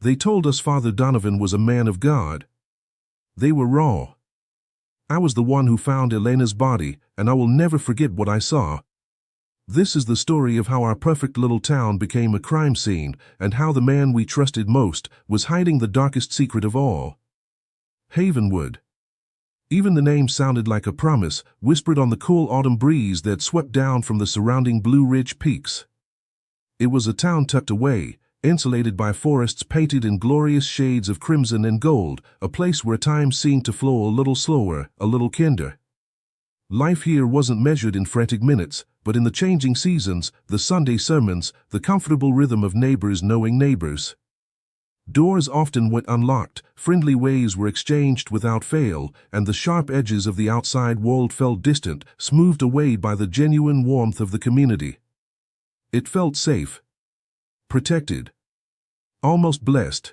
They told us Father Donovan was a man of God. They were raw. I was the one who found Elena's body, and I will never forget what I saw. This is the story of how our perfect little town became a crime scene, and how the man we trusted most was hiding the darkest secret of all. Havenwood. Even the name sounded like a promise, whispered on the cool autumn breeze that swept down from the surrounding Blue Ridge peaks. It was a town tucked away, insulated by forests painted in glorious shades of crimson and gold, a place where time seemed to flow a little slower, a little kinder. Life here wasn't measured in frantic minutes, but in the changing seasons, the Sunday sermons, the comfortable rhythm of neighbors knowing neighbors. Doors often went unlocked, friendly ways were exchanged without fail, and the sharp edges of the outside world felt distant, smoothed away by the genuine warmth of the community. It felt safe, protected, almost blessed.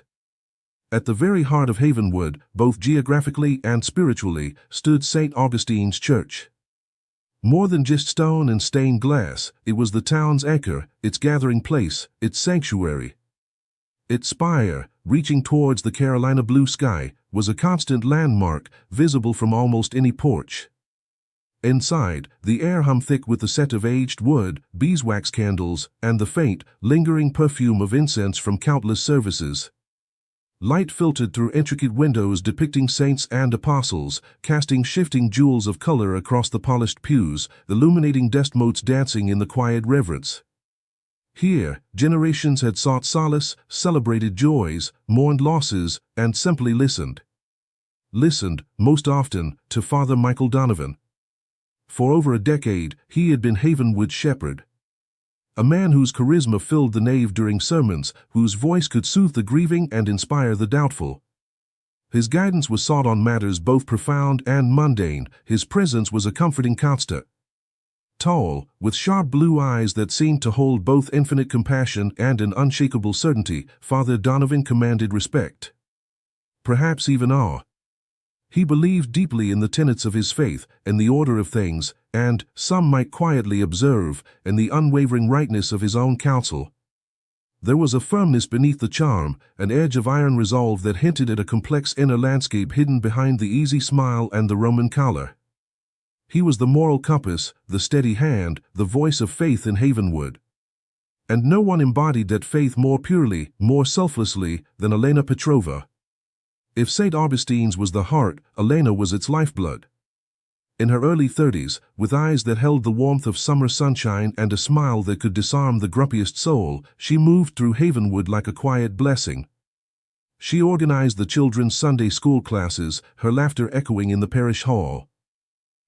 At the very heart of Havenwood, both geographically and spiritually, stood St. Augustine's Church. More than just stone and stained glass, it was the town's anchor, its gathering place, its sanctuary. Its spire, reaching towards the Carolina blue sky, was a constant landmark, visible from almost any porch. Inside, the air hummed thick with the scent of aged wood, beeswax candles, and the faint, lingering perfume of incense from countless services. Light filtered through intricate windows depicting saints and apostles, casting shifting jewels of color across the polished pews, illuminating dust motes dancing in the quiet reverence. Here, generations had sought solace, celebrated joys, mourned losses, and simply listened. Listened, most often, to Father Michael Donovan. For over a decade, he had been Havenwood's shepherd. A man whose charisma filled the nave during sermons, whose voice could soothe the grieving and inspire the doubtful. His guidance was sought on matters both profound and mundane. His presence was a comforting constant. Tall, with sharp blue eyes that seemed to hold both infinite compassion and an unshakable certainty, Father Donovan commanded respect. Perhaps even awe. He believed deeply in the tenets of his faith, in the order of things, and, some might quietly observe, in the unwavering rightness of his own counsel. There was a firmness beneath the charm, an edge of iron resolve that hinted at a complex inner landscape hidden behind the easy smile and the Roman collar. He was the moral compass, the steady hand, the voice of faith in Havenwood. And no one embodied that faith more purely, more selflessly, than Elena Petrova. If St. Augustine's was the heart, Elena was its lifeblood. In her early 30s, with eyes that held the warmth of summer sunshine and a smile that could disarm the grumpiest soul, she moved through Havenwood like a quiet blessing. She organized the children's Sunday school classes, her laughter echoing in the parish hall.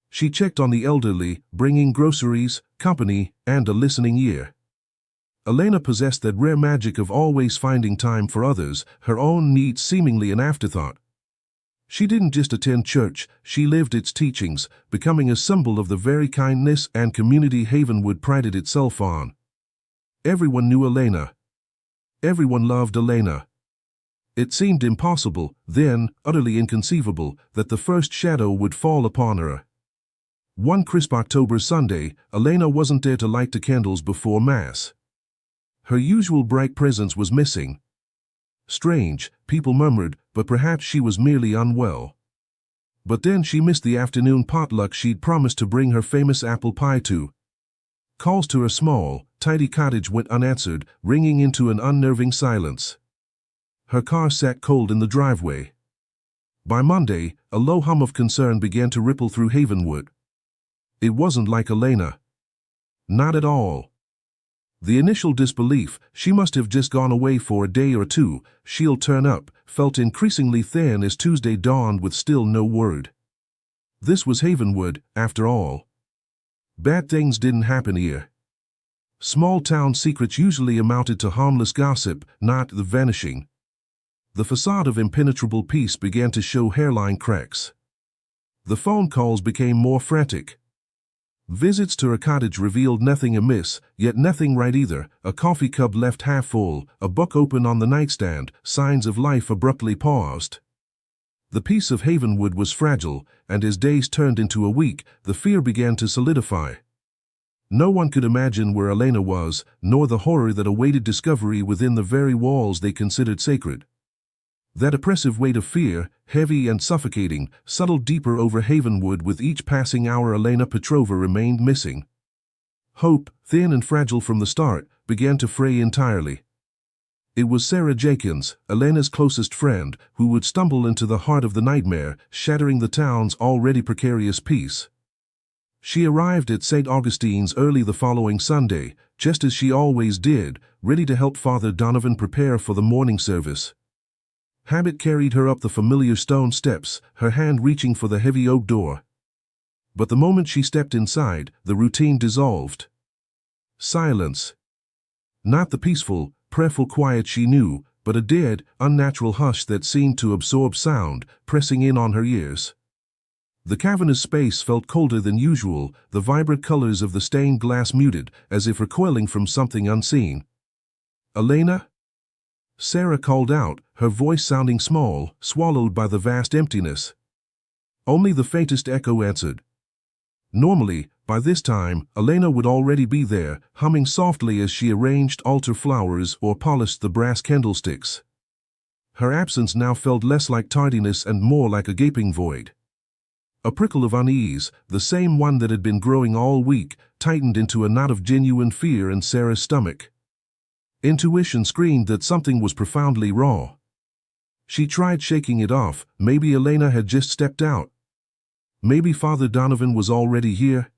She checked on the elderly, bringing groceries, company, and a listening ear. Elena possessed that rare magic of always finding time for others, her own needs seemingly an afterthought. She didn't just attend church, she lived its teachings, becoming a symbol of the very kindness and community Havenwood prided itself on. Everyone knew Elena. Everyone loved Elena. It seemed impossible, then, utterly inconceivable, that the first shadow would fall upon her. One crisp October Sunday, Elena wasn't there to light the candles before Mass. Her usual bright presence was missing. Strange, people murmured, but perhaps she was merely unwell. But then she missed the afternoon potluck she'd promised to bring her famous apple pie to. Calls to her small, tidy cottage went unanswered, ringing into an unnerving silence. Her car sat cold in the driveway. By Monday, a low hum of concern began to ripple through Havenwood. It wasn't like Elena. Not at all. The initial disbelief, she must have just gone away for a day or two, she'll turn up, felt increasingly thin as Tuesday dawned with still no word. This was Havenwood, after all. Bad things didn't happen here. Small-town secrets usually amounted to harmless gossip, not the vanishing. The facade of impenetrable peace began to show hairline cracks. The phone calls became more frantic. Visits to her cottage revealed nothing amiss, yet nothing right either. A coffee cup left half full, a book open on the nightstand, signs of life abruptly paused. The peace of Havenwood was fragile, and as days turned into a week, the fear began to solidify. No one could imagine where Elena was, nor the horror that awaited discovery within the very walls they considered sacred. That oppressive weight of fear, heavy and suffocating, settled deeper over Havenwood with each passing hour. Elena Petrova remained missing. Hope, thin and fragile from the start, began to fray entirely. It was Sarah Jenkins, Elena's closest friend, who would stumble into the heart of the nightmare, shattering the town's already precarious peace. She arrived at St. Augustine's early the following Sunday, just as she always did, ready to help Father Donovan prepare for the morning service. Habit carried her up the familiar stone steps, her hand reaching for the heavy oak door. But the moment she stepped inside, the routine dissolved. Silence. Not the peaceful, prayerful quiet she knew, but a dead, unnatural hush that seemed to absorb sound, pressing in on her ears. The cavernous space felt colder than usual, the vibrant colors of the stained glass muted, as if recoiling from something unseen. "Elena?" Sarah called out, her voice sounding small, swallowed by the vast emptiness. Only the faintest echo answered. Normally, by this time, Elena would already be there, humming softly as she arranged altar flowers or polished the brass candlesticks. Her absence now felt less like tardiness and more like a gaping void. A prickle of unease, the same one that had been growing all week, tightened into a knot of genuine fear in Sarah's stomach. Intuition screamed that something was profoundly wrong. She tried shaking it off. Maybe Elena had just stepped out. Maybe Father Donovan was already here.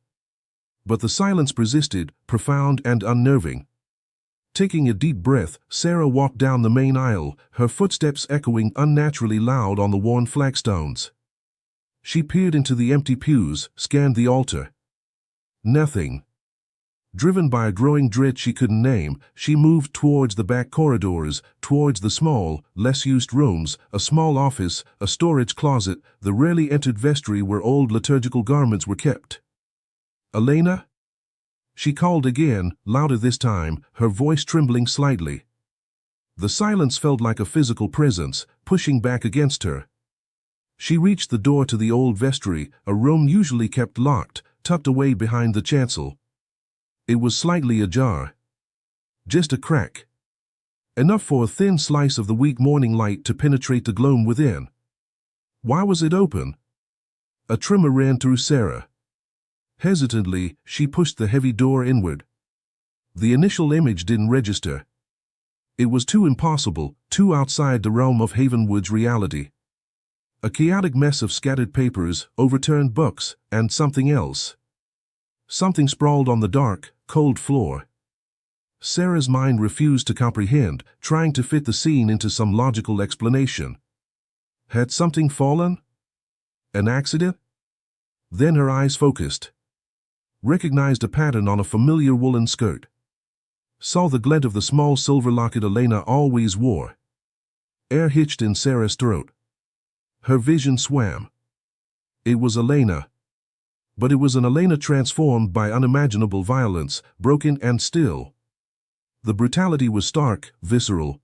But the silence persisted, profound and unnerving. Taking a deep breath, Sarah walked down the main aisle, her footsteps echoing unnaturally loud on the worn flagstones. She peered into the empty pews, scanned the altar. Nothing. Driven by a growing dread she couldn't name, she moved towards the back corridors, towards the small, less-used rooms, a small office, a storage closet, the rarely entered vestry where old liturgical garments were kept. "Elena?" She called again, louder this time, her voice trembling slightly. The silence felt like a physical presence, pushing back against her. She reached the door to the old vestry, a room usually kept locked, tucked away behind the chancel. It was slightly ajar. Just a crack. Enough for a thin slice of the weak morning light to penetrate the gloom within. Why was it open? A tremor ran through Sarah. Hesitantly, she pushed the heavy door inward. The initial image didn't register. It was too impossible, too outside the realm of Havenwood's reality. A chaotic mess of scattered papers, overturned books, and something else. Something sprawled on the dark, cold floor. Sarah's mind refused to comprehend, trying to fit the scene into some logical explanation. Had something fallen? An accident? Then her eyes focused. Recognized a pattern on a familiar woolen skirt. Saw the glint of the small silver locket Elena always wore. Air hitched in Sarah's throat. Her vision swam. It was Elena. But it was an Elena transformed by unimaginable violence, broken and still. The brutality was stark, visceral.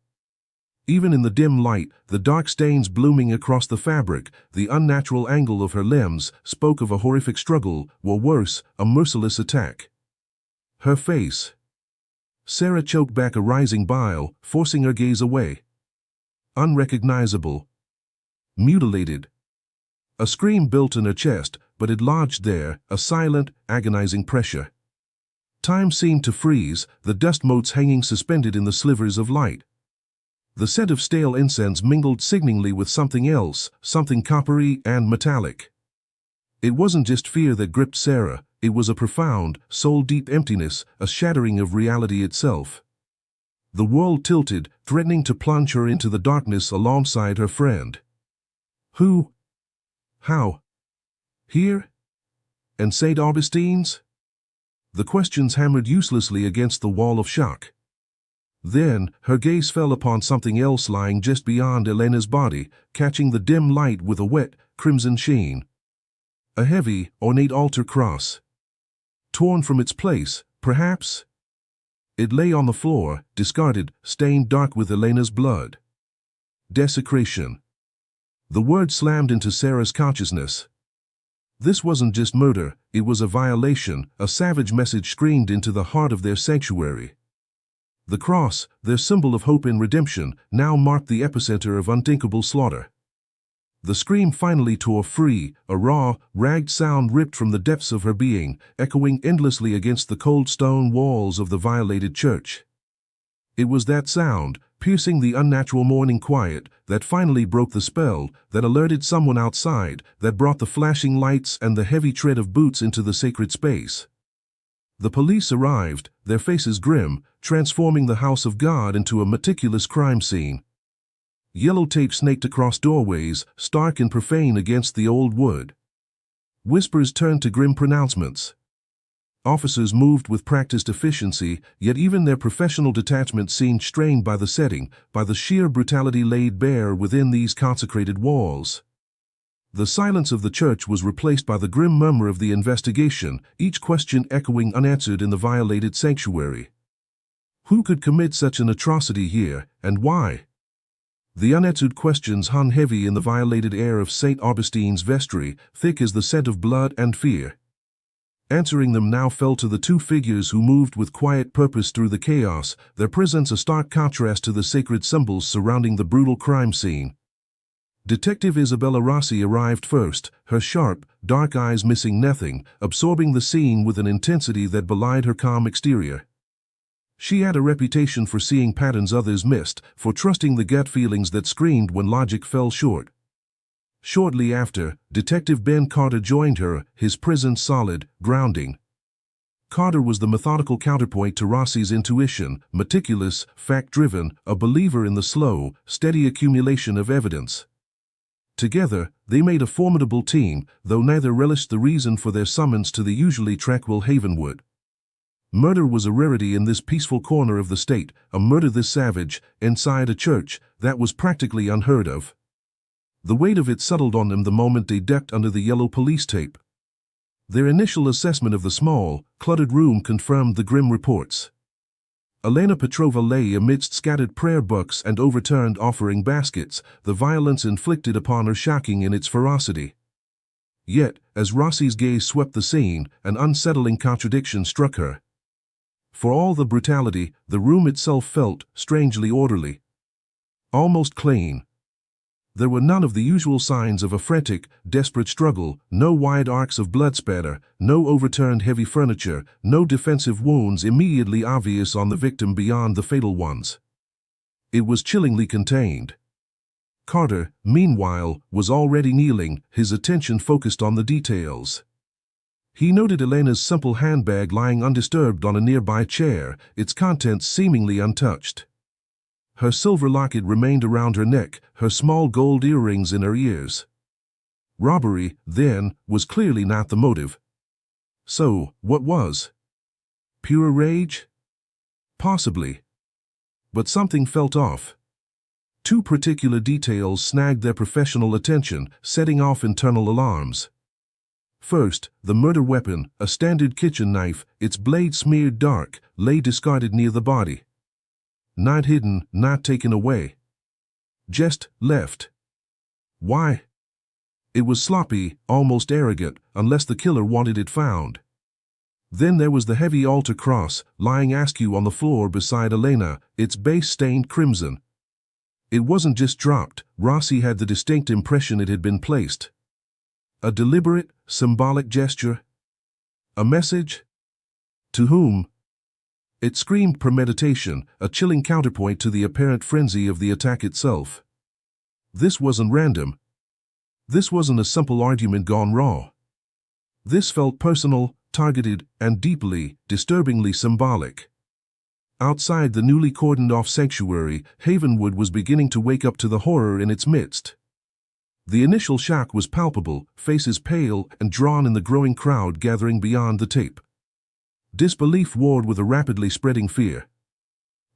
Even in the dim light, the dark stains blooming across the fabric, the unnatural angle of her limbs, spoke of a horrific struggle, or worse, a merciless attack. Her face. Sarah choked back a rising bile, forcing her gaze away. Unrecognizable. Mutilated. A scream built in her chest, but it lodged there, a silent, agonizing pressure. Time seemed to freeze, the dust motes hanging suspended in the slivers of light. The scent of stale incense mingled sickeningly with something else, something coppery and metallic. It wasn't just fear that gripped Sarah, it was a profound, soul-deep emptiness, a shattering of reality itself. The world tilted, threatening to plunge her into the darkness alongside her friend. Who? How? Here? And St. Augustine's? The questions hammered uselessly against the wall of shock. Then, her gaze fell upon something else lying just beyond Elena's body, catching the dim light with a wet, crimson sheen. A heavy, ornate altar cross. Torn from its place, perhaps? It lay on the floor, discarded, stained dark with Elena's blood. Desecration. The word slammed into Sarah's consciousness. This wasn't just murder, it was a violation, a savage message screamed into the heart of their sanctuary. The cross, their symbol of hope and redemption, now marked the epicenter of unthinkable slaughter. The scream finally tore free, a raw, ragged sound ripped from the depths of her being, echoing endlessly against the cold stone walls of the violated church. It was that sound, piercing the unnatural morning quiet, that finally broke the spell, that alerted someone outside, that brought the flashing lights and the heavy tread of boots into the sacred space. The police arrived, their faces grim, transforming the house of God into a meticulous crime scene. Yellow tape snaked across doorways, stark and profane against the old wood. Whispers turned to grim pronouncements. Officers moved with practiced efficiency, yet even their professional detachment seemed strained by the setting, by the sheer brutality laid bare within these consecrated walls. The silence of the church was replaced by the grim murmur of the investigation, each question echoing unanswered in the violated sanctuary. Who could commit such an atrocity here, and why? The unanswered questions hung heavy in the violated air of St. Augustine's vestry, thick as the scent of blood and fear. Answering them now fell to the two figures who moved with quiet purpose through the chaos, their presence a stark contrast to the sacred symbols surrounding the brutal crime scene. Detective Isabella Rossi arrived first, her sharp, dark eyes missing nothing, absorbing the scene with an intensity that belied her calm exterior. She had a reputation for seeing patterns others missed, for trusting the gut feelings that screamed when logic fell short. Shortly after, Detective Ben Carter joined her, his presence solid, grounding. Carter was the methodical counterpoint to Rossi's intuition, meticulous, fact-driven, a believer in the slow, steady accumulation of evidence. Together, they made a formidable team, though neither relished the reason for their summons to the usually tranquil Havenwood. Murder was a rarity in this peaceful corner of the state, a murder this savage, inside a church, that was practically unheard of. The weight of it settled on them the moment they ducked under the yellow police tape. Their initial assessment of the small, cluttered room confirmed the grim reports. Elena Petrova lay amidst scattered prayer books and overturned offering baskets, the violence inflicted upon her shocking in its ferocity. Yet, as Rossi's gaze swept the scene, an unsettling contradiction struck her. For all the brutality, the room itself felt strangely orderly. Almost clean. There were none of the usual signs of a frantic, desperate struggle, no wide arcs of blood spatter, no overturned heavy furniture, no defensive wounds immediately obvious on the victim beyond the fatal ones. It was chillingly contained. Carter, meanwhile, was already kneeling, his attention focused on the details. He noted Elena's simple handbag lying undisturbed on a nearby chair, its contents seemingly untouched. Her silver locket remained around her neck, her small gold earrings in her ears. Robbery, then, was clearly not the motive. So, what was? Pure rage? Possibly. But something felt off. Two particular details snagged their professional attention, setting off internal alarms. First, the murder weapon, a standard kitchen knife, its blade smeared dark, lay discarded near the body. Not hidden, not taken away. Just left. Why? It was sloppy, almost arrogant, unless the killer wanted it found. Then there was the heavy altar cross, lying askew on the floor beside Elena, its base stained crimson. It wasn't just dropped, Rossi had the distinct impression it had been placed. A deliberate, symbolic gesture? A message? To whom? It screamed premeditation, a chilling counterpoint to the apparent frenzy of the attack itself. This wasn't random. This wasn't a simple argument gone raw. This felt personal, targeted, and deeply, disturbingly symbolic. Outside the newly cordoned-off sanctuary, Havenwood was beginning to wake up to the horror in its midst. The initial shock was palpable, faces pale and drawn in the growing crowd gathering beyond the tape. Disbelief warred with a rapidly spreading fear.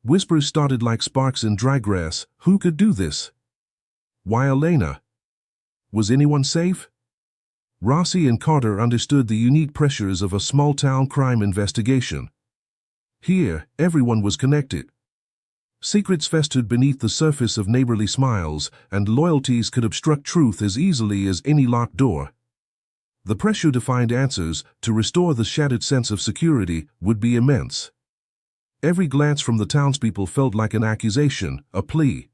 Whispers started like sparks in dry grass. Who could do this? Why Elena? Was anyone safe? Rossi and Carter understood the unique pressures of a small-town crime investigation. Here, everyone was connected. Secrets festered beneath the surface of neighborly smiles, and loyalties could obstruct truth as easily as any locked door. The pressure to find answers, to restore the shattered sense of security, would be immense. Every glance from the townspeople felt like an accusation, a plea.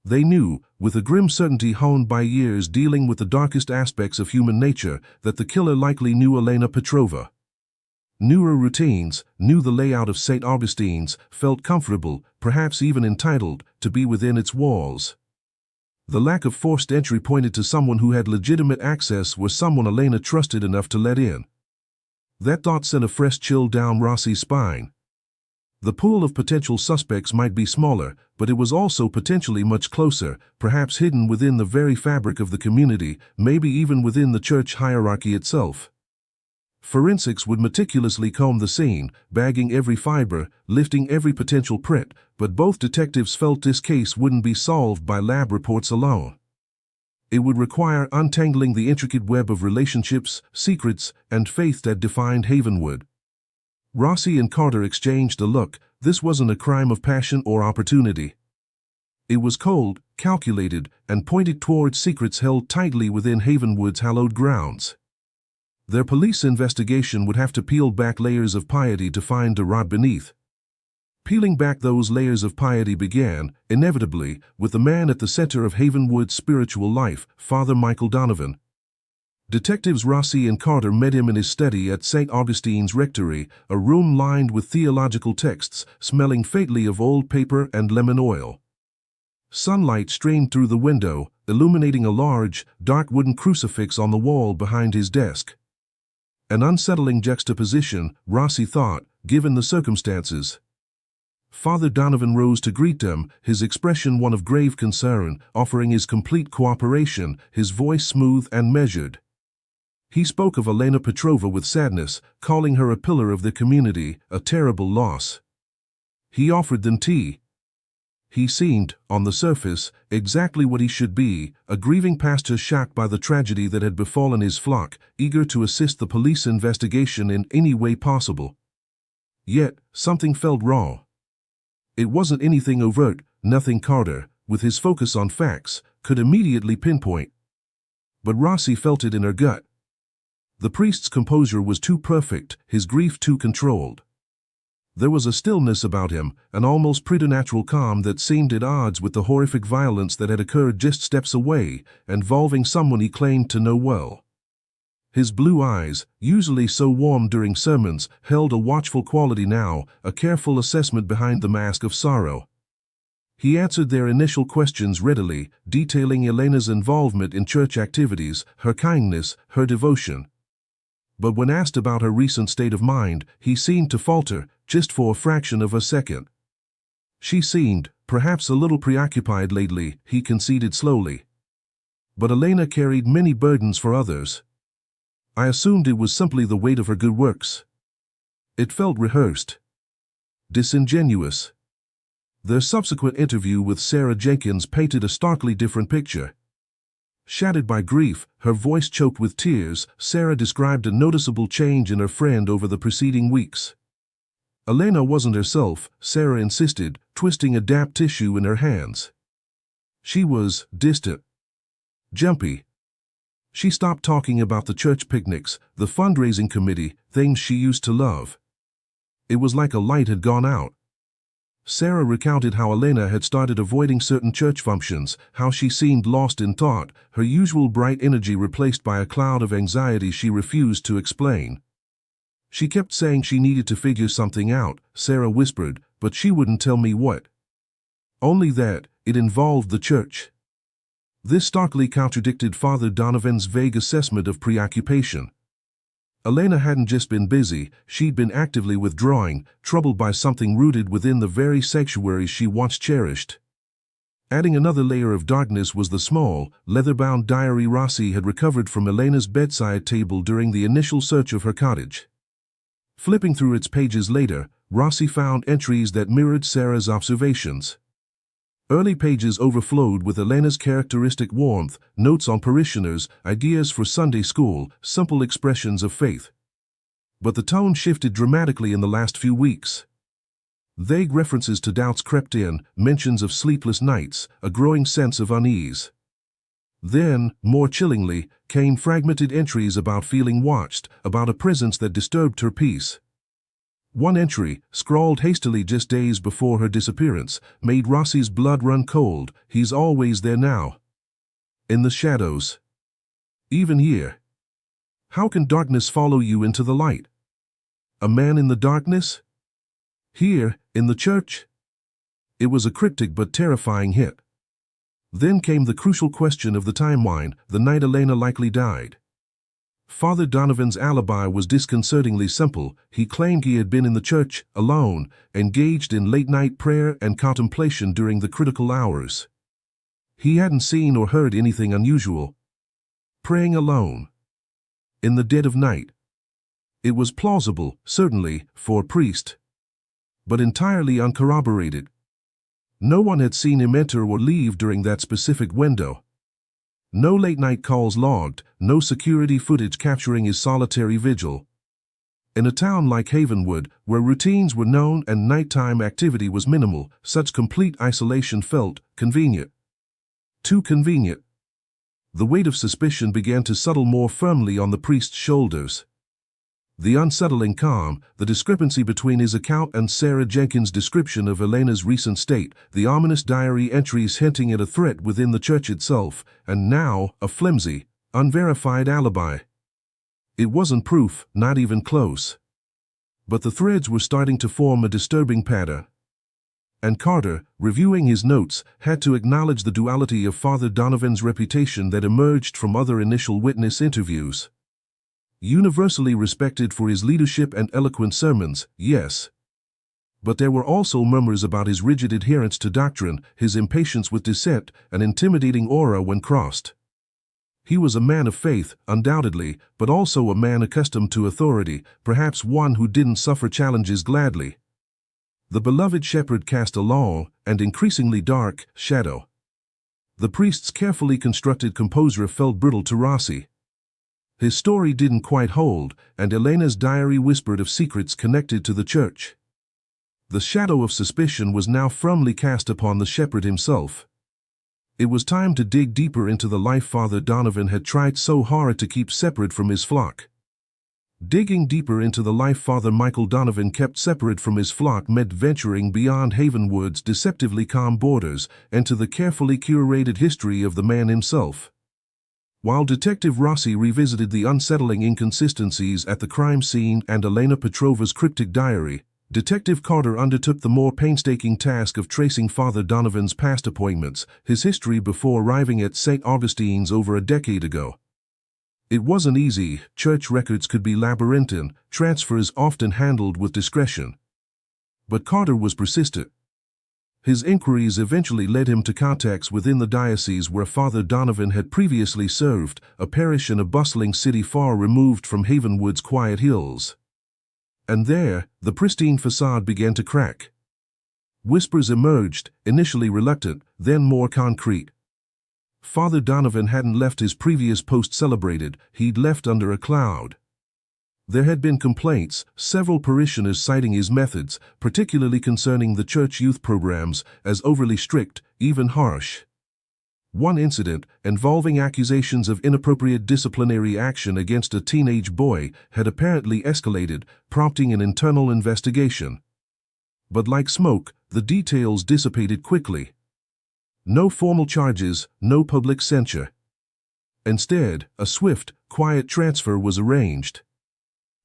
They knew, with a grim certainty honed by years dealing with the darkest aspects of human nature, that the killer likely knew Elena Petrova. Knew her routines, knew the layout of St. Augustine's, felt comfortable, perhaps even entitled, to be within its walls. The lack of forced entry pointed to someone who had legitimate access, or someone Elena trusted enough to let in. That thought sent a fresh chill down Rossi's spine. The pool of potential suspects might be smaller, but it was also potentially much closer, perhaps hidden within the very fabric of the community, maybe even within the church hierarchy itself. Forensics would meticulously comb the scene, bagging every fiber, lifting every potential print, but both detectives felt this case wouldn't be solved by lab reports alone. It would require untangling the intricate web of relationships, secrets, and faith that defined Havenwood. Rossi and Carter exchanged a look. This wasn't a crime of passion or opportunity. It was cold, calculated, and pointed towards secrets held tightly within Havenwood's hallowed grounds. Their police investigation would have to peel back layers of piety to find the rot beneath. Peeling back those layers of piety began, inevitably, with the man at the center of Havenwood's spiritual life, Father Donovan. Detectives Rossi and Carter met him in his study at St. Augustine's rectory, a room lined with theological texts, smelling faintly of old paper and lemon oil. Sunlight streamed through the window, illuminating a large, dark wooden crucifix on the wall behind his desk. An unsettling juxtaposition, Rossi thought, given the circumstances. Father Donovan rose to greet them, his expression one of grave concern, offering his complete cooperation, his voice smooth and measured. He spoke of Elena Petrova with sadness, calling her a pillar of the community, a terrible loss. He offered them tea. He seemed, on the surface, exactly what he should be, a grieving pastor shocked by the tragedy that had befallen his flock, eager to assist the police investigation in any way possible. Yet, something felt wrong. It wasn't anything overt, nothing Carter, with his focus on facts, could immediately pinpoint. But Rossi felt it in her gut. The priest's composure was too perfect, his grief too controlled. There was a stillness about him, an almost preternatural calm that seemed at odds with the horrific violence that had occurred just steps away, involving someone he claimed to know well. His blue eyes, usually so warm during sermons, held a watchful quality now, a careful assessment behind the mask of sorrow. He answered their initial questions readily, detailing Elena's involvement in church activities, her kindness, her devotion. But when asked about her recent state of mind, he seemed to falter, just for a fraction of a second. She seemed, perhaps a little preoccupied lately, he conceded slowly. But Elena carried many burdens for others. I assumed it was simply the weight of her good works. It felt rehearsed. Disingenuous. Their subsequent interview with Sarah Jenkins painted a starkly different picture. Shattered by grief, her voice choked with tears, Sarah described a noticeable change in her friend over the preceding weeks. Elena wasn't herself, Sarah insisted, twisting a damp tissue in her hands. She was distant. Jumpy. She stopped talking about the church picnics, the fundraising committee, things she used to love. It was like a light had gone out. Sarah recounted how Elena had started avoiding certain church functions, how she seemed lost in thought, her usual bright energy replaced by a cloud of anxiety she refused to explain. She kept saying she needed to figure something out, Sarah whispered, but she wouldn't tell me what. Only that, it involved the church. This starkly contradicted Father Donovan's vague assessment of preoccupation. Elena hadn't just been busy, she'd been actively withdrawing, troubled by something rooted within the very sanctuaries she once cherished. Adding another layer of darkness was the small, leather-bound diary Rossi had recovered from Elena's bedside table during the initial search of her cottage. Flipping through its pages later, Rossi found entries that mirrored Sarah's observations. Early pages overflowed with Elena's characteristic warmth, notes on parishioners, ideas for Sunday school, simple expressions of faith. But the tone shifted dramatically in the last few weeks. Vague references to doubts crept in, mentions of sleepless nights, a growing sense of unease. Then, more chillingly, came fragmented entries about feeling watched, about a presence that disturbed her peace. One entry, scrawled hastily just days before her disappearance, made Rossi's blood run cold. He's always there now. In the shadows. Even here. How can darkness follow you into the light? A man in the darkness? Here, in the church? It was a cryptic but terrifying hit. Then came the crucial question of the timeline, the night Elena likely died. Father Donovan's alibi was disconcertingly simple. He claimed he had been in the church, alone, engaged in late-night prayer and contemplation during the critical hours. He hadn't seen or heard anything unusual. Praying alone. In the dead of night. It was plausible, certainly, for a priest. But entirely uncorroborated. No one had seen him enter or leave during that specific window. No late-night calls logged, no security footage capturing his solitary vigil. In a town like Havenwood, where routines were known and nighttime activity was minimal, such complete isolation felt convenient. Too convenient. The weight of suspicion began to settle more firmly on the priest's shoulders. The unsettling calm, the discrepancy between his account and Sarah Jenkins' description of Elena's recent state, the ominous diary entries hinting at a threat within the church itself, and now a flimsy, unverified alibi. It wasn't proof, not even close. But the threads were starting to form a disturbing pattern. And Carter, reviewing his notes, had to acknowledge the duality of Father Donovan's reputation that emerged from other initial witness interviews. Universally respected for his leadership and eloquent sermons, yes. But there were also murmurs about his rigid adherence to doctrine, his impatience with dissent, an intimidating aura when crossed. He was a man of faith, undoubtedly, but also a man accustomed to authority, perhaps one who didn't suffer challenges gladly. The beloved shepherd cast a long, and increasingly dark, shadow. The priest's carefully constructed composure felt brittle to Rossi. His story didn't quite hold, and Elena's diary whispered of secrets connected to the church. The shadow of suspicion was now firmly cast upon the shepherd himself. It was time to dig deeper into the life Father Donovan had tried so hard to keep separate from his flock. Digging deeper into the life Father Michael Donovan kept separate from his flock meant venturing beyond Havenwood's deceptively calm borders and to the carefully curated history of the man himself. While Detective Rossi revisited the unsettling inconsistencies at the crime scene and Elena Petrova's cryptic diary, Detective Carter undertook the more painstaking task of tracing Father Donovan's past appointments, his history before arriving at St. Augustine's over a decade ago. It wasn't easy. Church records could be labyrinthine, transfers often handled with discretion. But Carter was persistent. His inquiries eventually led him to contacts within the diocese where Father Donovan had previously served, a parish in a bustling city far removed from Havenwood's quiet hills. And there, the pristine facade began to crack. Whispers emerged, initially reluctant, then more concrete. Father Donovan hadn't left his previous post celebrated, he'd left under a cloud. There had been complaints, several parishioners citing his methods, particularly concerning the church youth programs, as overly strict, even harsh. One incident, involving accusations of inappropriate disciplinary action against a teenage boy, had apparently escalated, prompting an internal investigation. But like smoke, the details dissipated quickly. No formal charges, no public censure. Instead, a swift, quiet transfer was arranged.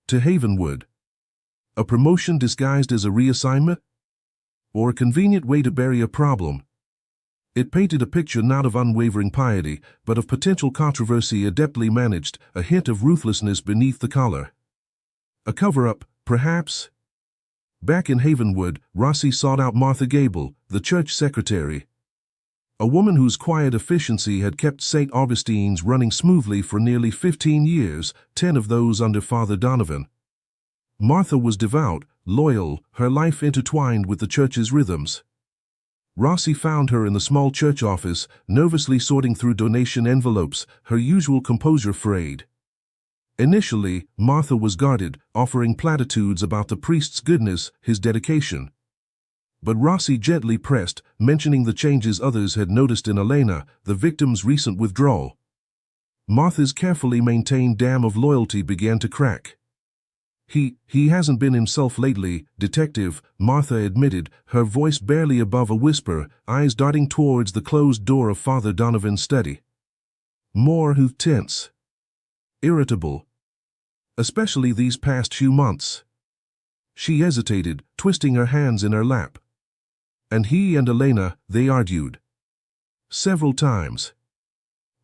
To Havenwood. A promotion disguised as a reassignment? Or a convenient way to bury a problem? It painted a picture not of unwavering piety, but of potential controversy adeptly managed, a hint of ruthlessness beneath the collar. A cover-up, perhaps? Back in Havenwood, Rossi sought out Martha Gable, the church secretary. A woman whose quiet efficiency had kept St. Augustine's running smoothly for nearly 15 years, 10 of those under Father Donovan. Martha was devout, loyal, her life intertwined with the church's rhythms. Rossi found her in the small church office, nervously sorting through donation envelopes, her usual composure frayed. Initially, Martha was guarded, offering platitudes about the priest's goodness, his dedication. But Rossi gently pressed, mentioning the changes others had noticed in Elena, the victim's recent withdrawal. Martha's carefully maintained dam of loyalty began to crack. He hasn't been himself lately, Detective, Martha admitted, her voice barely above a whisper, eyes darting towards the closed door of Father Donovan's study. More who tense. Irritable. Especially these past few months. She hesitated, twisting her hands in her lap. And he and Elena, they argued. Several times.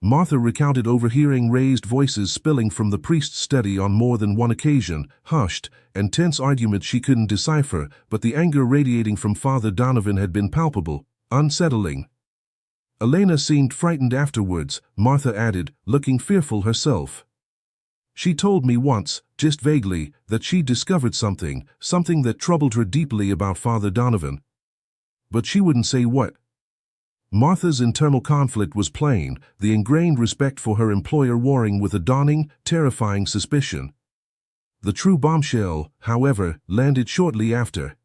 Martha recounted overhearing raised voices spilling from the priest's study on more than one occasion, hushed, and tense arguments she couldn't decipher, but the anger radiating from Father Donovan had been palpable, unsettling. Elena seemed frightened afterwards, Martha added, looking fearful herself. She told me once, just vaguely, that she'd discovered something that troubled her deeply about Father Donovan. But she wouldn't say what. Martha's internal conflict was plain, the ingrained respect for her employer warring with a dawning, terrifying suspicion. The true bombshell, however, landed shortly after.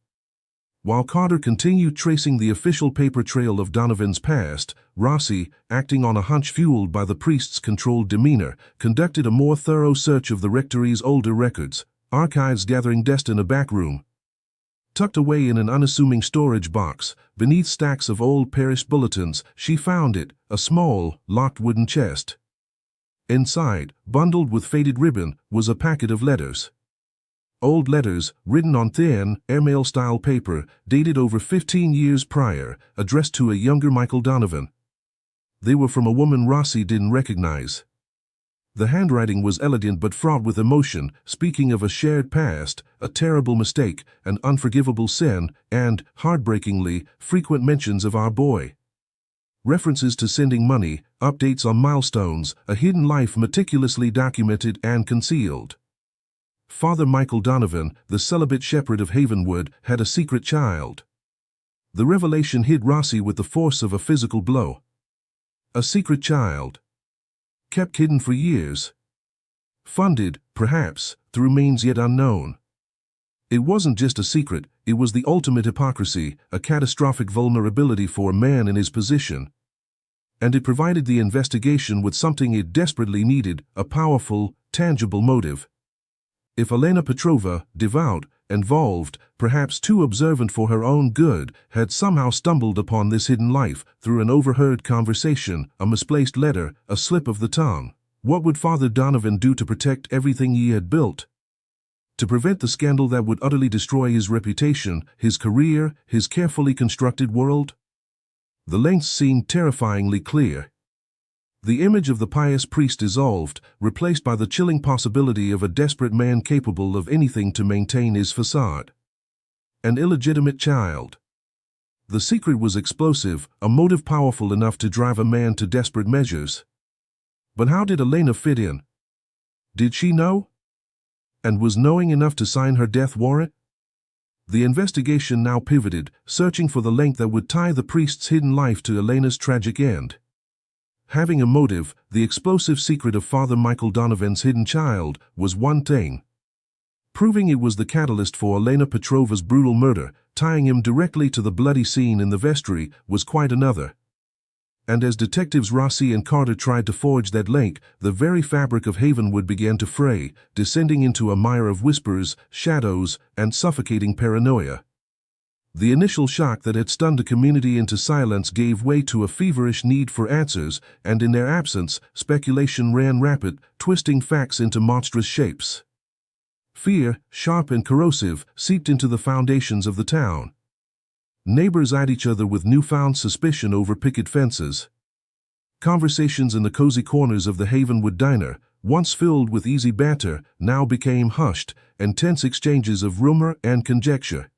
While Carter continued tracing the official paper trail of Donovan's past, Rossi, acting on a hunch fueled by the priest's controlled demeanor, conducted a more thorough search of the rectory's older records, archives gathering dust in a back room. Tucked away in an unassuming storage box, beneath stacks of old parish bulletins, she found it, a small, locked wooden chest. Inside, bundled with faded ribbon, was a packet of letters. Old letters, written on thin, airmail-style paper, dated over 15 years prior, addressed to a younger Michael Donovan. They were from a woman Rossi didn't recognize. The handwriting was elegant but fraught with emotion, speaking of a shared past, a terrible mistake, an unforgivable sin, and, heartbreakingly, frequent mentions of our boy. References to sending money, updates on milestones, a hidden life meticulously documented and concealed. Father Michael Donovan, the celibate shepherd of Havenwood, had a secret child. The revelation hit Rossi with the force of a physical blow. A secret child. Kept hidden for years. Funded, perhaps, through means yet unknown. It wasn't just a secret, it was the ultimate hypocrisy, a catastrophic vulnerability for a man in his position. And it provided the investigation with something it desperately needed, a powerful, tangible motive. If Elena Petrova, devout, involved, perhaps too observant for her own good, had somehow stumbled upon this hidden life through an overheard conversation, a misplaced letter, a slip of the tongue, what would Father Donovan do to protect everything he had built? To prevent the scandal that would utterly destroy his reputation, his career, his carefully constructed world? The lengths seemed terrifyingly clear. The image of the pious priest dissolved, replaced by the chilling possibility of a desperate man capable of anything to maintain his facade. An illegitimate child. The secret was explosive, a motive powerful enough to drive a man to desperate measures. But how did Elena fit in? Did she know? And was knowing enough to sign her death warrant? The investigation now pivoted, searching for the link that would tie the priest's hidden life to Elena's tragic end. Having a motive, the explosive secret of Father Michael Donovan's hidden child, was one thing. Proving it was the catalyst for Elena Petrova's brutal murder, tying him directly to the bloody scene in the vestry, was quite another. And as detectives Rossi and Carter tried to forge that link, the very fabric of Havenwood began to fray, descending into a mire of whispers, shadows, and suffocating paranoia. The initial shock that had stunned the community into silence gave way to a feverish need for answers, and in their absence, speculation ran rapid, twisting facts into monstrous shapes. Fear, sharp and corrosive, seeped into the foundations of the town. Neighbors eyed each other with newfound suspicion over picket fences. Conversations in the cozy corners of the Havenwood diner, once filled with easy banter, now became hushed, and tense exchanges of rumor and conjecture.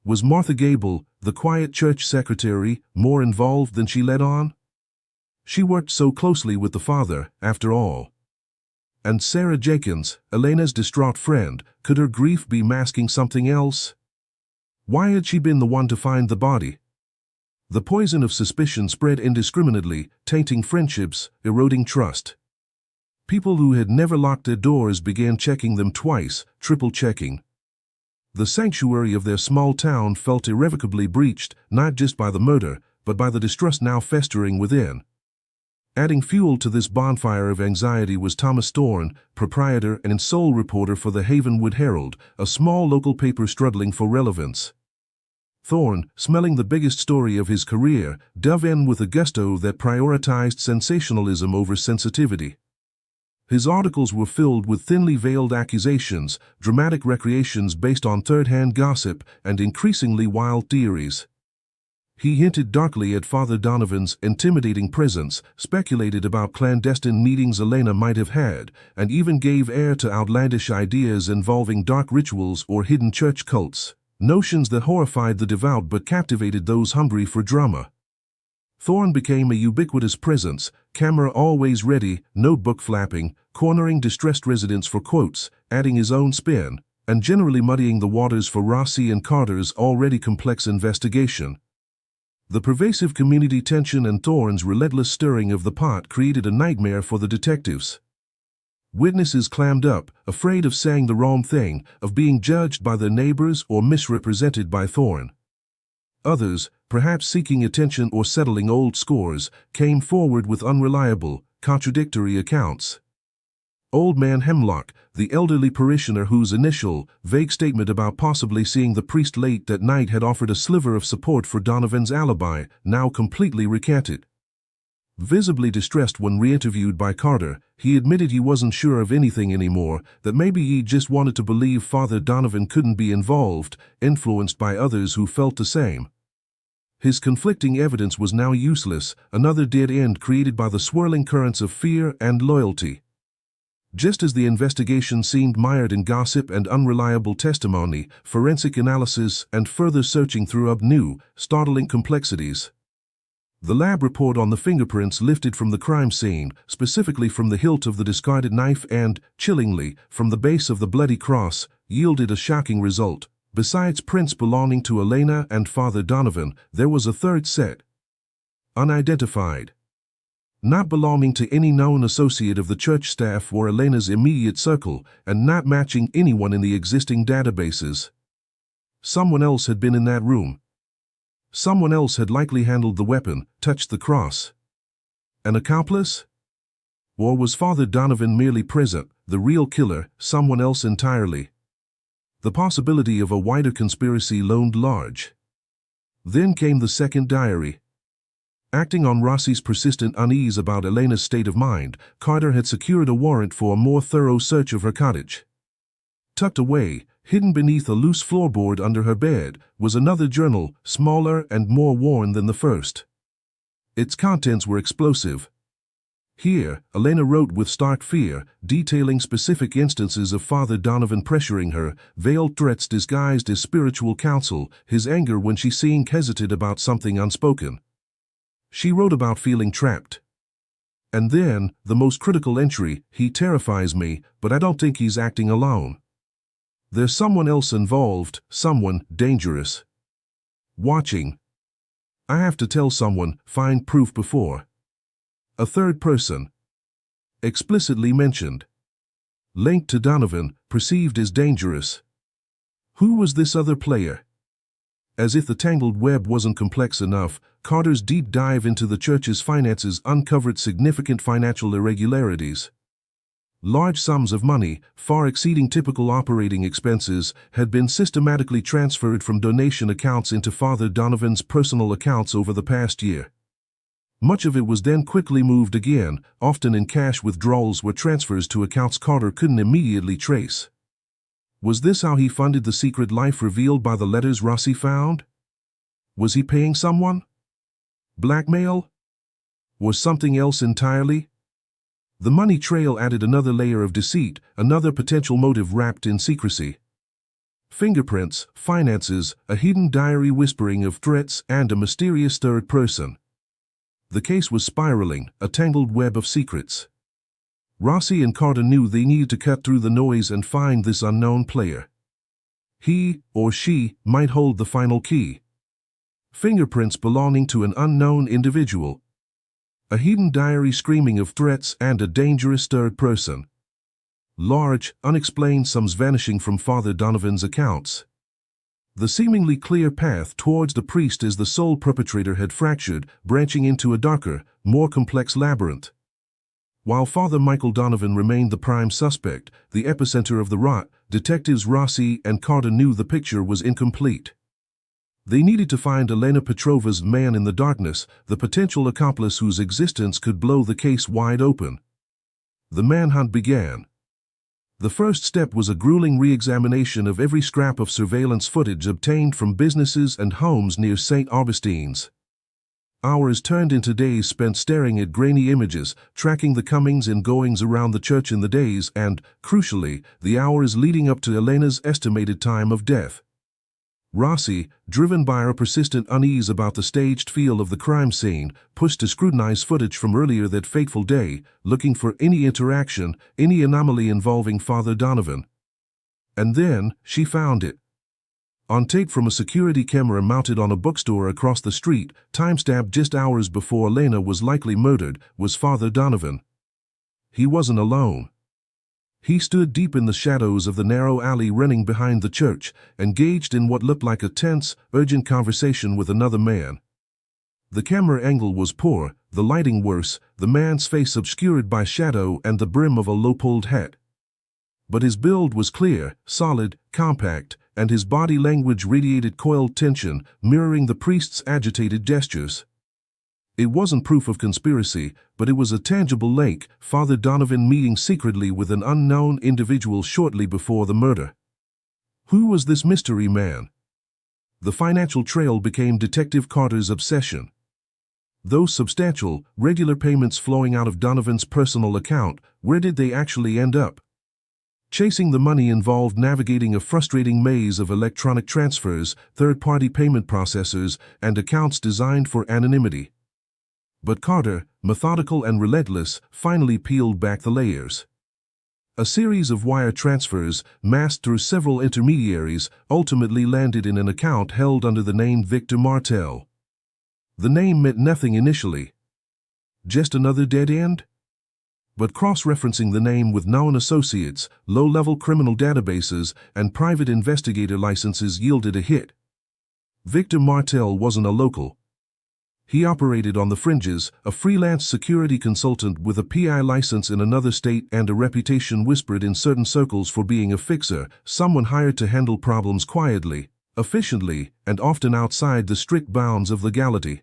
Was Martha Gable, the quiet church secretary, more involved than she let on? She worked so closely with the father, after all. And Sarah Jenkins, Elena's distraught friend, could her grief be masking something else? Why had she been the one to find the body? The poison of suspicion spread indiscriminately, tainting friendships, eroding trust. People who had never locked their doors began checking them twice, triple-checking. The sanctuary of their small town felt irrevocably breached, not just by the murder, but by the distrust now festering within. Adding fuel to this bonfire of anxiety was Thomas Thorne, proprietor and sole reporter for the Havenwood Herald, a small local paper struggling for relevance. Thorne, smelling the biggest story of his career, dove in with a gusto that prioritized sensationalism over sensitivity. His articles were filled with thinly veiled accusations, dramatic recreations based on third-hand gossip, and increasingly wild theories. He hinted darkly at Father Donovan's intimidating presence, speculated about clandestine meetings Elena might have had, and even gave air to outlandish ideas involving dark rituals or hidden church cults, notions that horrified the devout but captivated those hungry for drama. Thorne became a ubiquitous presence, camera always ready, notebook flapping, cornering distressed residents for quotes, adding his own spin, and generally muddying the waters for Rossi and Carter's already complex investigation. The pervasive community tension and Thorne's relentless stirring of the pot created a nightmare for the detectives. Witnesses clammed up, afraid of saying the wrong thing, of being judged by their neighbors or misrepresented by Thorne. Others, perhaps seeking attention or settling old scores, came forward with unreliable, contradictory accounts. Old Man Hemlock, the elderly parishioner whose initial, vague statement about possibly seeing the priest late that night had offered a sliver of support for Donovan's alibi, now completely recanted. Visibly distressed when re-interviewed by Carter, he admitted he wasn't sure of anything anymore, that maybe he just wanted to believe Father Donovan couldn't be involved, influenced by others who felt the same. His conflicting evidence was now useless, another dead end created by the swirling currents of fear and loyalty. Just as the investigation seemed mired in gossip and unreliable testimony, forensic analysis and further searching threw up new, startling complexities. The lab report on the fingerprints lifted from the crime scene, specifically from the hilt of the discarded knife and, chillingly, from the base of the bloody cross, yielded a shocking result. Besides prints belonging to Elena and Father Donovan, there was a third set. Unidentified. Not belonging to any known associate of the church staff or Elena's immediate circle, and not matching anyone in the existing databases. Someone else had been in that room. Someone else had likely handled the weapon, touched the cross. An accomplice? Or was Father Donovan merely present, the real killer, someone else entirely? The possibility of a wider conspiracy loomed large. Then came the second diary. Acting on Rossi's persistent unease about Elena's state of mind, Carter had secured a warrant for a more thorough search of her cottage. Tucked away, hidden beneath a loose floorboard under her bed, was another journal, smaller and more worn than the first. Its contents were explosive. Here, Elena wrote with stark fear, detailing specific instances of Father Donovan pressuring her, veiled threats disguised as spiritual counsel, his anger when she seemed hesitant about something unspoken. She wrote about feeling trapped. And then, the most critical entry, he terrifies me, but I don't think he's acting alone. There's someone else involved, someone dangerous. Watching. I have to tell someone, find proof before. A third person. Explicitly mentioned. Linked to Donovan, perceived as dangerous. Who was this other player? As if the tangled web wasn't complex enough, Carter's deep dive into the church's finances uncovered significant financial irregularities. Large sums of money, far exceeding typical operating expenses, had been systematically transferred from donation accounts into Father Donovan's personal accounts over the past year. Much of it was then quickly moved again, often in cash withdrawals or transfers to accounts Carter couldn't immediately trace. Was this how he funded the secret life revealed by the letters Rossi found? Was he paying someone? Blackmail? Or something else entirely? The money trail added another layer of deceit, another potential motive wrapped in secrecy. Fingerprints, finances, a hidden diary whispering of threats, and a mysterious third person. The case was spiraling, a tangled web of secrets. Rossi and Carter knew they needed to cut through the noise and find this unknown player. He, or she, might hold the final key. Fingerprints belonging to an unknown individual. A hidden diary screaming of threats and a dangerous third person. Large, unexplained sums vanishing from Father Donovan's accounts. The seemingly clear path towards the priest as the sole perpetrator had fractured, branching into a darker, more complex labyrinth. While Father Michael Donovan remained the prime suspect, the epicenter of the rot, detectives Rossi and Carter knew the picture was incomplete. They needed to find Elena Petrova's man in the darkness, the potential accomplice whose existence could blow the case wide open. The manhunt began. The first step was a grueling re-examination of every scrap of surveillance footage obtained from businesses and homes near St. Augustine's. Hours turned into days spent staring at grainy images, tracking the comings and goings around the church in the days and, crucially, the hours leading up to Elena's estimated time of death. Rossi, driven by a persistent unease about the staged feel of the crime scene, pushed to scrutinize footage from earlier that fateful day, looking for any interaction, any anomaly involving Father Donovan. And then, she found it. On tape from a security camera mounted on a bookstore across the street, time-stamped just hours before Elena was likely murdered, was Father Donovan. He wasn't alone. He stood deep in the shadows of the narrow alley running behind the church, engaged in what looked like a tense, urgent conversation with another man. The camera angle was poor, the lighting worse, the man's face obscured by shadow and the brim of a low-pulled hat. But his build was clear, solid, compact, and his body language radiated coiled tension, mirroring the priest's agitated gestures. It wasn't proof of conspiracy, but it was a tangible link, Father Donovan meeting secretly with an unknown individual shortly before the murder. Who was this mystery man? The financial trail became Detective Carter's obsession. Those substantial, regular payments flowing out of Donovan's personal account, where did they actually end up? Chasing the money involved navigating a frustrating maze of electronic transfers, third-party payment processors, and accounts designed for anonymity. But Carter, methodical and relentless, finally peeled back the layers. A series of wire transfers, masked through several intermediaries, ultimately landed in an account held under the name Victor Martel. The name meant nothing initially. Just another dead end? But cross-referencing the name with known associates, low-level criminal databases, and private investigator licenses yielded a hit. Victor Martel wasn't a local. He operated on the fringes, a freelance security consultant with a PI license in another state and a reputation whispered in certain circles for being a fixer, someone hired to handle problems quietly, efficiently, and often outside the strict bounds of legality.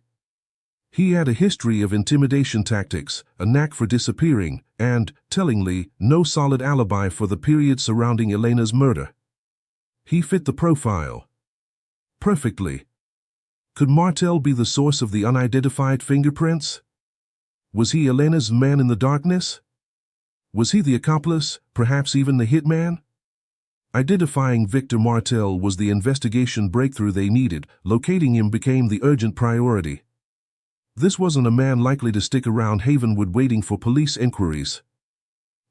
He had a history of intimidation tactics, a knack for disappearing, and, tellingly, no solid alibi for the period surrounding Elena's murder. He fit the profile perfectly. Could Martel be the source of the unidentified fingerprints? Was he Elena's man in the darkness? Was he the accomplice, perhaps even the hitman? Identifying Victor Martel was the investigation breakthrough they needed. Locating him became the urgent priority. This wasn't a man likely to stick around Havenwood waiting for police inquiries.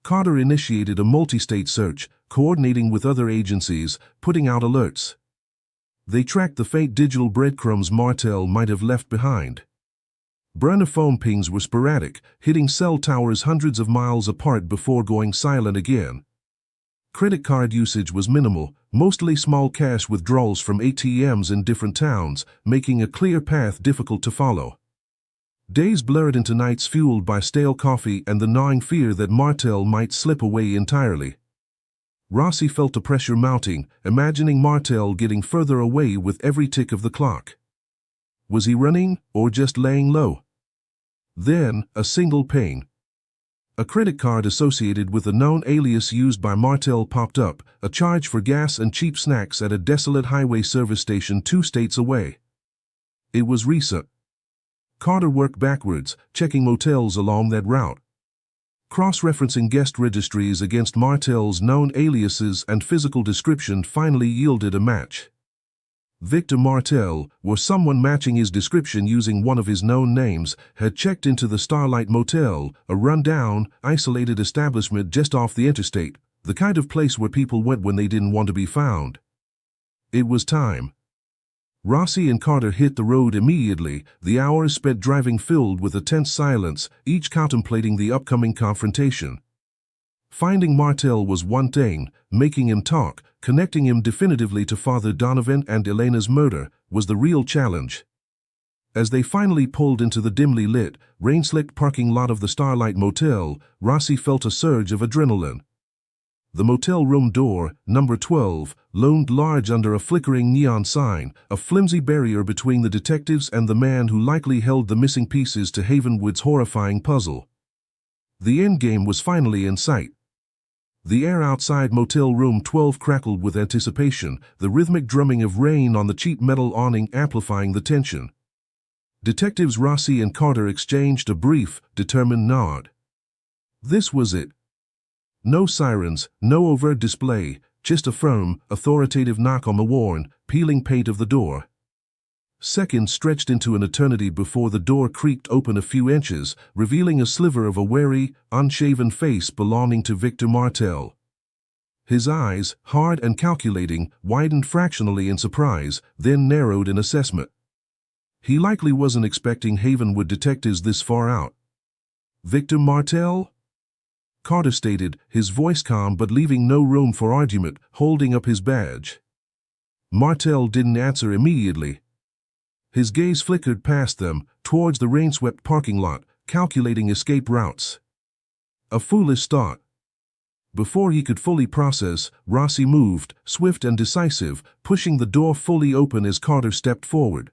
Carter initiated a multi-state search, coordinating with other agencies, putting out alerts. They tracked the faint digital breadcrumbs Martel might have left behind. Burner phone pings were sporadic, hitting cell towers hundreds of miles apart before going silent again. Credit card usage was minimal, mostly small cash withdrawals from ATMs in different towns, making a clear path difficult to follow. Days blurred into nights fueled by stale coffee and the gnawing fear that Martel might slip away entirely. Rossi felt the pressure mounting, imagining Martel getting further away with every tick of the clock. Was he running, or just laying low? Then, a single ping. A credit card associated with a known alias used by Martel popped up, a charge for gas and cheap snacks at a desolate highway service station 2 states away. It was recent. Carter worked backwards, checking motels along that route. Cross-referencing guest registries against Martel's known aliases and physical description finally yielded a match. Victor Martel, or someone matching his description using one of his known names, had checked into the Starlight Motel, a run-down, isolated establishment just off the interstate, the kind of place where people went when they didn't want to be found. It was time. Rossi and Carter hit the road immediately, the hours spent driving filled with a tense silence, each contemplating the upcoming confrontation. Finding Martel was one thing, making him talk, Connecting him definitively to Father Donovan and Elena's murder was the real challenge. As they finally pulled into the dimly lit, rain-slicked parking lot of the Starlight Motel, Rossi felt a surge of adrenaline. The motel room door, number 12, loomed large under a flickering neon sign, a flimsy barrier between the detectives and the man who likely held the missing pieces to Havenwood's horrifying puzzle. The endgame was finally in sight. The air outside motel room 12 crackled with anticipation, the rhythmic drumming of rain on the cheap metal awning amplifying the tension. Detectives Rossi and Carter exchanged a brief, determined nod. This was it. No sirens, no overt display, just a firm, authoritative knock on the worn, peeling paint of the door. Seconds stretched into an eternity before the door creaked open a few inches, revealing a sliver of a wary, unshaven face belonging to Victor Martel. His eyes, hard and calculating, widened fractionally in surprise, then narrowed in assessment. He likely wasn't expecting Havenwood detectives this far out. Victor Martel? Carter stated, his voice calm but leaving no room for argument, holding up his badge. Martel didn't answer immediately. His gaze flickered past them, towards the rain-swept parking lot, calculating escape routes. A foolish thought. Before he could fully process, Rossi moved, swift and decisive, pushing the door fully open as Carter stepped forward.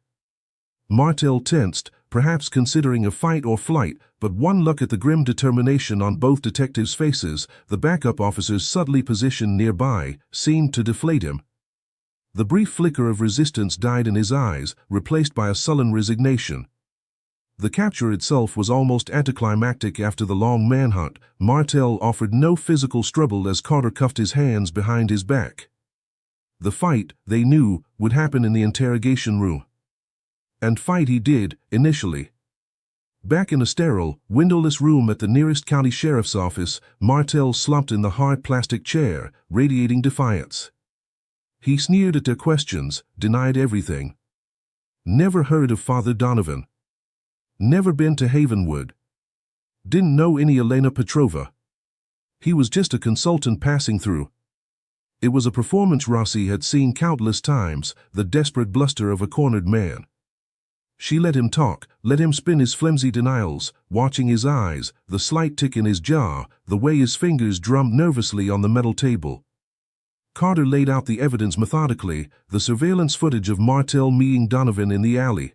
Martel tensed, perhaps considering a fight or flight, but one look at the grim determination on both detectives' faces, the backup officers subtly positioned nearby, seemed to deflate him. The brief flicker of resistance died in his eyes, replaced by a sullen resignation. The capture itself was almost anticlimactic after the long manhunt. Martel offered no physical struggle as Carter cuffed his hands behind his back. The fight, they knew, would happen in the interrogation room. And fight he did, initially. Back in a sterile, windowless room at the nearest county sheriff's office, Martel slumped in the hard plastic chair, radiating defiance. He sneered at their questions, denied everything. Never heard of Father Donovan. Never been to Havenwood. Didn't know any Elena Petrova. He was just a consultant passing through. It was a performance Rossi had seen countless times, the desperate bluster of a cornered man. She let him talk, let him spin his flimsy denials, watching his eyes, the slight tick in his jaw, the way his fingers drummed nervously on the metal table. Carter laid out the evidence methodically, the surveillance footage of Martel meeting Donovan in the alley.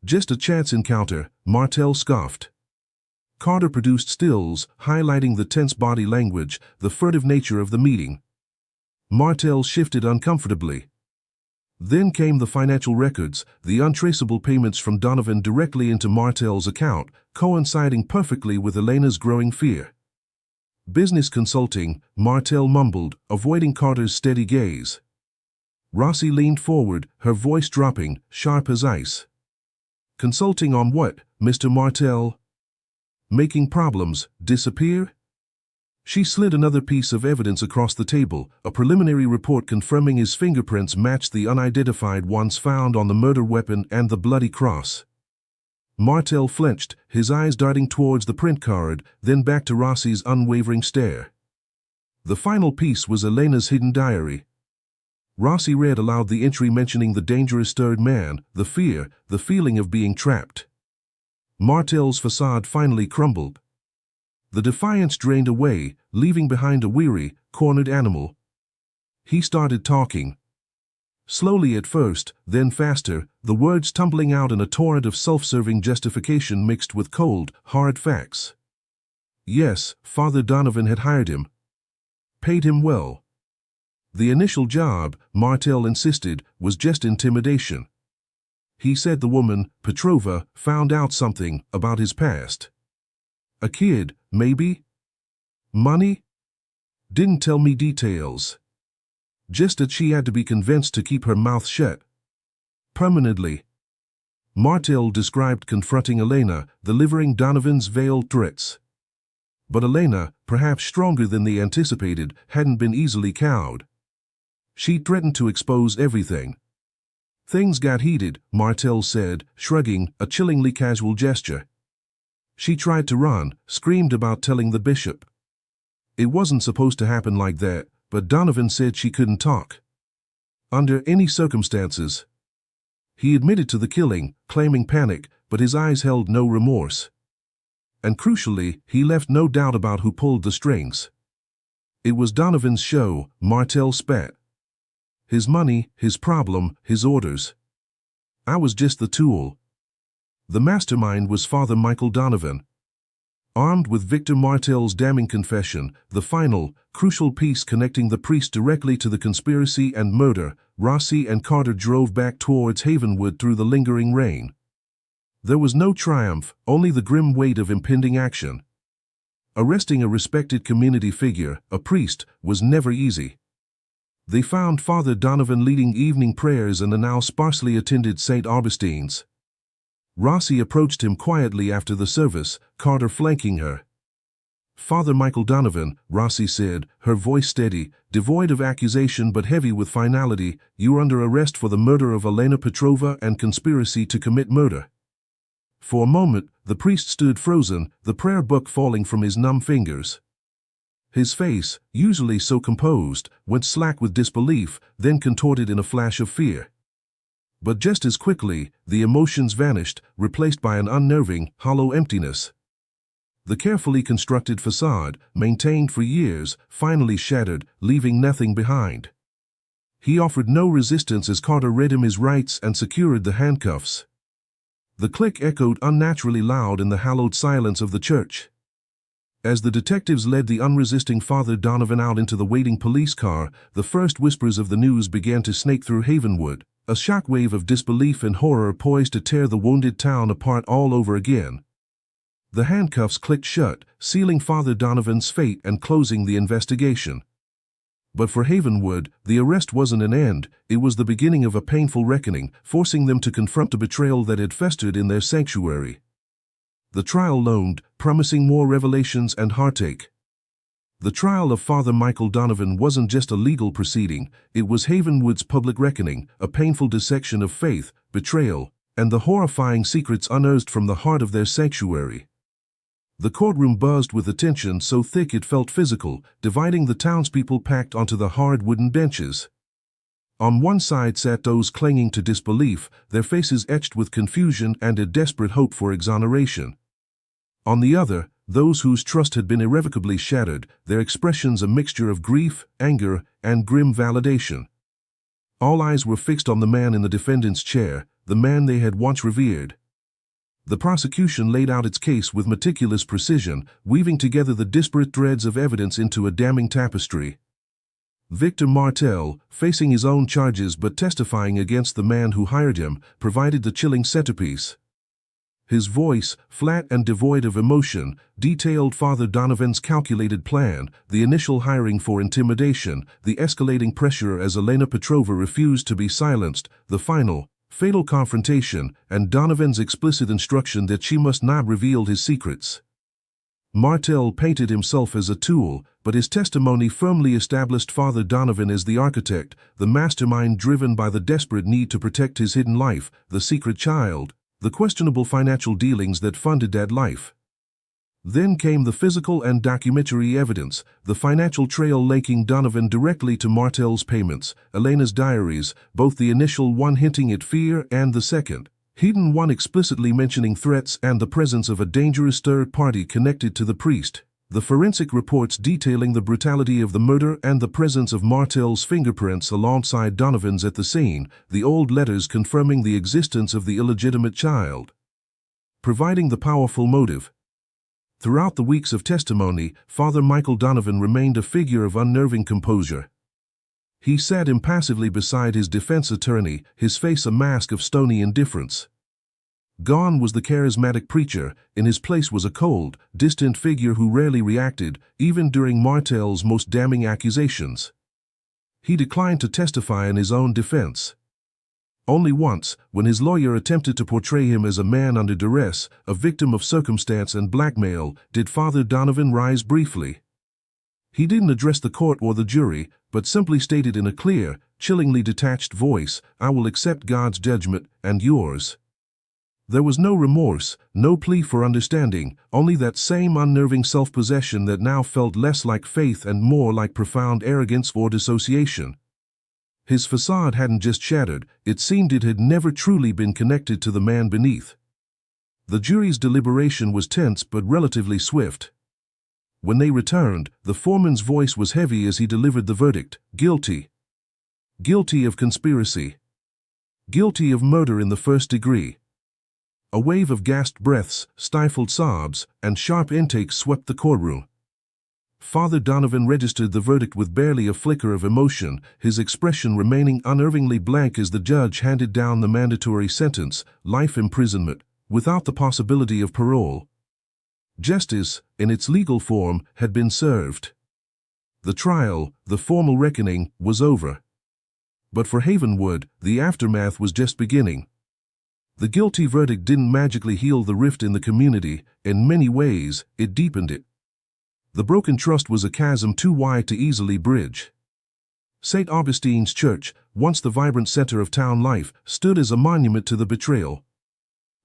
Just a chance encounter, Martel scoffed. Carter produced stills, highlighting the tense body language, the furtive nature of the meeting. Martel shifted uncomfortably. Then came the financial records, the untraceable payments from Donovan directly into Martel's account, coinciding perfectly with Elena's growing fear. Business consulting, Martel mumbled, avoiding Carter's steady gaze. Rossi leaned forward, her voice dropping, sharp as ice. Consulting on what, Mr. Martel? Making problems disappear? She slid another piece of evidence across the table, a preliminary report confirming his fingerprints matched the unidentified ones found on the murder weapon and the bloody cross. Martel flinched, his eyes darting towards the print card, then back to Rossi's unwavering stare. The final piece was Elena's hidden diary. Rossi read aloud the entry mentioning the dangerous third man, the fear, the feeling of being trapped. Martel's facade finally crumbled. The defiance drained away, leaving behind a weary, cornered animal. He started talking. Slowly at first, then faster, the words tumbling out in a torrent of self-serving justification mixed with cold, hard facts. Yes, Father Donovan had hired him. Paid him well. The initial job, Martel insisted, was just intimidation. He said the woman, Petrova, found out something about his past. A kid, maybe? Money? Didn't tell me details. Just that she had to be convinced to keep her mouth shut. Permanently. Martel described confronting Elena, delivering Donovan's veiled threats. But Elena, perhaps stronger than they anticipated, hadn't been easily cowed. She threatened to expose everything. Things got heated, Martel said, shrugging, a chillingly casual gesture. She tried to run, screamed about telling the bishop. It wasn't supposed to happen like that, but Donovan said she couldn't talk. Under any circumstances. He admitted to the killing, claiming panic, but his eyes held no remorse. And crucially, he left no doubt about who pulled the strings. It was Donovan's show, Martel spat. His money, his problem, his orders. I was just the tool. The mastermind was Father Michael Donovan. Armed with Victor Martel's damning confession, the final, crucial piece connecting the priest directly to the conspiracy and murder, Rossi and Carter drove back towards Havenwood through the lingering rain. There was no triumph, only the grim weight of impending action. Arresting a respected community figure, a priest, was never easy. They found Father Donovan leading evening prayers in the now sparsely attended St. Augustine's. Rossi approached him quietly after the service, Carter flanking her. "Father Michael Donovan," Rossi said, her voice steady, devoid of accusation but heavy with finality, "you are under arrest for the murder of Elena Petrova and conspiracy to commit murder." For a moment, the priest stood frozen, the prayer book falling from his numb fingers. His face, usually so composed, went slack with disbelief, then contorted in a flash of fear. But just as quickly, the emotions vanished, replaced by an unnerving, hollow emptiness. The carefully constructed facade, maintained for years, finally shattered, leaving nothing behind. He offered no resistance as Carter read him his rights and secured the handcuffs. The click echoed unnaturally loud in the hallowed silence of the church. As the detectives led the unresisting Father Donovan out into the waiting police car, the first whispers of the news began to snake through Havenwood, a shockwave of disbelief and horror poised to tear the wounded town apart all over again. The handcuffs clicked shut, sealing Father Donovan's fate and closing the investigation. But for Havenwood, the arrest wasn't an end, it was the beginning of a painful reckoning, forcing them to confront a betrayal that had festered in their sanctuary. The trial loomed, promising more revelations and heartache. The trial of Father Michael Donovan wasn't just a legal proceeding, it was Havenwood's public reckoning, a painful dissection of faith, betrayal, and the horrifying secrets unearthed from the heart of their sanctuary. The courtroom buzzed with attention so thick it felt physical, dividing the townspeople packed onto the hard wooden benches. On one side sat those clinging to disbelief, their faces etched with confusion and a desperate hope for exoneration. On the other, those whose trust had been irrevocably shattered, their expressions a mixture of grief, anger, and grim validation. All eyes were fixed on the man in the defendant's chair, the man they had once revered. The prosecution laid out its case with meticulous precision, weaving together the disparate threads of evidence into a damning tapestry. Victor Martel, facing his own charges but testifying against the man who hired him, provided the chilling centerpiece. His voice, flat and devoid of emotion, detailed Father Donovan's calculated plan, the initial hiring for intimidation, the escalating pressure as Elena Petrova refused to be silenced, the final, fatal confrontation, and Donovan's explicit instruction that she must not reveal his secrets. Martel painted himself as a tool, but his testimony firmly established Father Donovan as the architect, the mastermind driven by the desperate need to protect his hidden life, the secret child, the questionable financial dealings that funded that life. Then came the physical and documentary evidence, the financial trail linking Donovan directly to Martel's payments, Elena's diaries, both the initial one hinting at fear and the second, hidden one explicitly mentioning threats and the presence of a dangerous third party connected to the priest, the forensic reports detailing the brutality of the murder and the presence of Martel's fingerprints alongside Donovan's at the scene, the old letters confirming the existence of the illegitimate child, providing the powerful motive. Throughout the weeks of testimony, Father Michael Donovan remained a figure of unnerving composure. He sat impassively beside his defense attorney, his face a mask of stony indifference. Gone was the charismatic preacher, in his place was a cold, distant figure who rarely reacted, even during Martel's most damning accusations. He declined to testify in his own defense. Only once, when his lawyer attempted to portray him as a man under duress, a victim of circumstance and blackmail, did Father Donovan rise briefly. He didn't address the court or the jury, but simply stated in a clear, chillingly detached voice, "I will accept God's judgment and yours." There was no remorse, no plea for understanding, only that same unnerving self-possession that now felt less like faith and more like profound arrogance or dissociation. His facade hadn't just shattered, it seemed it had never truly been connected to the man beneath. The jury's deliberation was tense but relatively swift. When they returned, the foreman's voice was heavy as he delivered the verdict: guilty. Guilty of conspiracy. Guilty of murder in the first degree. A wave of gasped breaths, stifled sobs, and sharp intakes swept the courtroom. Father Donovan registered the verdict with barely a flicker of emotion, his expression remaining unnervingly blank as the judge handed down the mandatory sentence, life imprisonment, without the possibility of parole. Justice, in its legal form, had been served. The trial, the formal reckoning, was over. But for Havenwood, the aftermath was just beginning. The guilty verdict didn't magically heal the rift in the community. In many ways, it deepened it. The broken trust was a chasm too wide to easily bridge. St. Augustine's Church, once the vibrant center of town life, stood as a monument to the betrayal.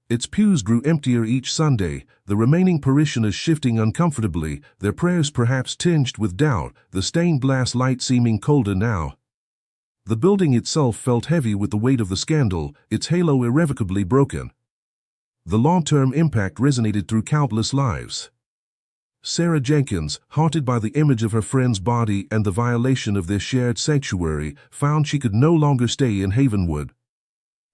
Its pews grew emptier each Sunday, the remaining parishioners shifting uncomfortably, their prayers perhaps tinged with doubt, the stained glass light seeming colder now. The building itself felt heavy with the weight of the scandal, its halo irrevocably broken. The long-term impact resonated through countless lives. Sarah Jenkins, haunted by the image of her friend's body and the violation of their shared sanctuary, found she could no longer stay in Havenwood.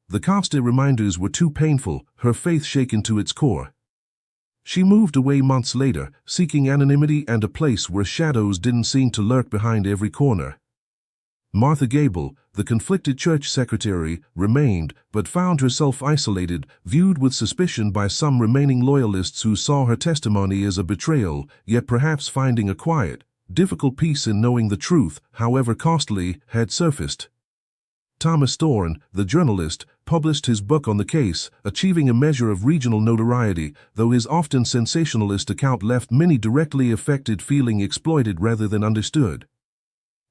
The constant reminders were too painful, her faith shaken to its core. She moved away months later, seeking anonymity and a place where shadows didn't seem to lurk behind every corner. Martha Gable, the conflicted church secretary, remained, but found herself isolated, viewed with suspicion by some remaining loyalists who saw her testimony as a betrayal, yet perhaps finding a quiet, difficult peace in knowing the truth, however costly, had surfaced. Thomas Thorne, the journalist, published his book on the case, achieving a measure of regional notoriety, though his often sensationalist account left many directly affected feeling exploited rather than understood.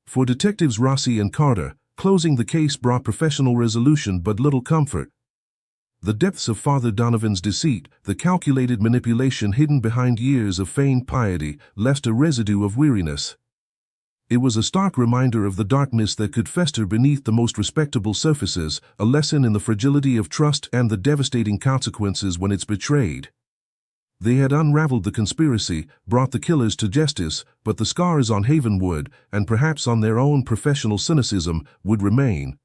For detectives Rossi and Carter, closing the case brought professional resolution but little comfort. The depths of Father Donovan's deceit, the calculated manipulation hidden behind years of feigned piety, left a residue of weariness. It was a stark reminder of the darkness that could fester beneath the most respectable surfaces, a lesson in the fragility of trust and the devastating consequences when it's betrayed. They had unraveled the conspiracy, brought the killers to justice, but the scars on Havenwood, and perhaps on their own professional cynicism, would remain.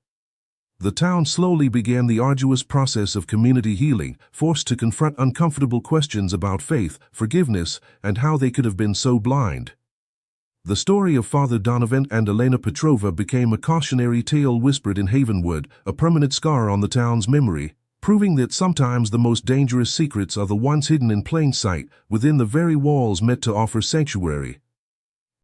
The town slowly began the arduous process of community healing, forced to confront uncomfortable questions about faith, forgiveness, and how they could have been so blind. The story of Father Donovan and Elena Petrova became a cautionary tale whispered in Havenwood, a permanent scar on the town's memory, proving that sometimes the most dangerous secrets are the ones hidden in plain sight, within the very walls meant to offer sanctuary.